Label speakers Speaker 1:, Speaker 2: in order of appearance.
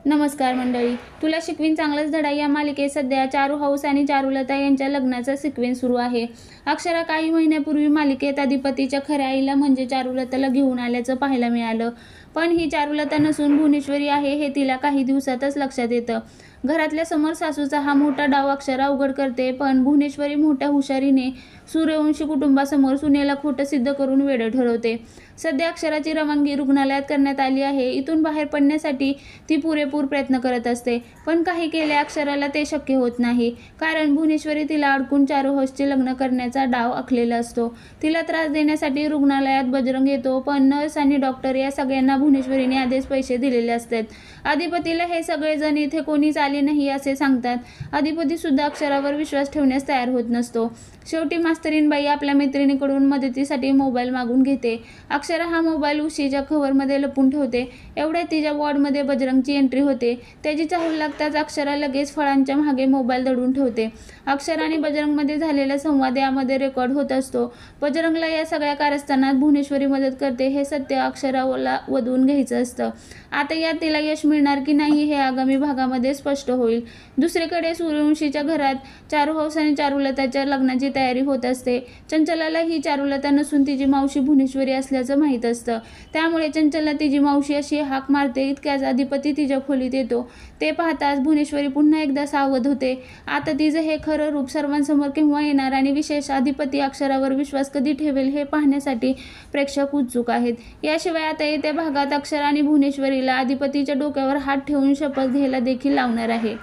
Speaker 1: नमस्कार मंडळी, तुला शिकवीन चांगलाच धडा या मालिकेत सध्या चारू हाऊस आणि चारुलता यांच्या लग्नाचा सिक्वेन्स सुरू आहे. अक्षरा काही महिन्यापूर्वी मालिकेत अधिपतीच्या खऱ्या आईला म्हणजे चारुलताला घेऊन आल्याचं पाहायला मिळालं. पण ही चारुलता नसून भुवनेश्वरी आहे हे तिला काही दिवसातच लक्षात येतं. घरातल्या समोर सासूचा हा मोठा डाव अक्षरा उघड करते, पण भुवनेश्वरी मोठ्या हुशारीने सूर्यवंशी कुटुंबासमोर सुनेला खोटं सिद्ध करून वेडं ठरवते. सध्या अक्षराची रवानगी रुग्णालयात करण्यात आली आहे. इथून बाहेर पडण्यासाठी ती पुरेपूर प्रयत्न करत असते, पण काही केले अक्षराला ते शक्य होत नाही, कारण भुवनेश्वरी तिला अडकून चारू हाऊसचे लग्न करण्याचा डाव आखलेला असतो. तिला त्रास देण्यासाठी रुग्णालयात बजरंग येतो, पण नर्स आणि डॉक्टर या सगळ्यांना भुवनेश्वरीने आधीच पैसे दिलेले असतात. अधिपतीला हे सगळेजण इथे कोणीच आले नाही असे सांगतात. अधिपती सुद्धा अक्षरावर विश्वास ठेवण्यास तयार होत नसतो. शेवटी मास्तरीणबाई आपल्या मैत्रिणीकडून मदतीसाठी मोबाईल मागून घेते. अक्षरा हा मोबाईल उशीच्या कव्हरमध्ये लपून ठेवते. एवढ्यात तिच्या वॉर्डमध्ये बजरंगची एंट्री होते. त्याची चाहूल लागताच अक्षरा लगेच फळांच्या मागे मोबाईल दडून ठेवते. अक्षरा आणि बजरंगमध्ये झालेला संवाद यामध्ये रेकॉर्ड होत असतो. बजरंगला या सगळ्या कारस्थानात भुवनेश्वरी मदत करते हे सत्य अक्षराला वधवून घ्यायचं असतं. आता यात तिला यश मिळणार की नाही हे आगामी भागामध्ये स्पष्ट होईल. दुसरीकडे सूर्यवंशीच्या घरात चारू हाऊस आणि चारुलताच्या लग्नाची तयारी होत असते. चंचलाला ही चारुलता नसून तिची मावशी भुवनेश्वरी असल्याचं माहीत असतं. त्यामुळे चंचलला तिची मावशी अशी हाक मारते. इतक्याच अधिपती तिच्या खोलीत येतो. ते पाहताच भुवनेश्वरी पुन्हा एकदा सावध होते. आता तिचं हे खरं रूप सर्वांसमोर केव्हा येणार आणि विशेष अधिपती अक्षरावर विश्वास कधी ठेवेल हे पाहण्यासाठी प्रेक्षक उत्सुक आहेत. याशिवाय आता येत्या भागात अक्षरा आणि भुवनेश्वरीला अधिपतीच्या डोक्यावर हात ठेवून शपथ घ्यायला देखील लावणार आहे.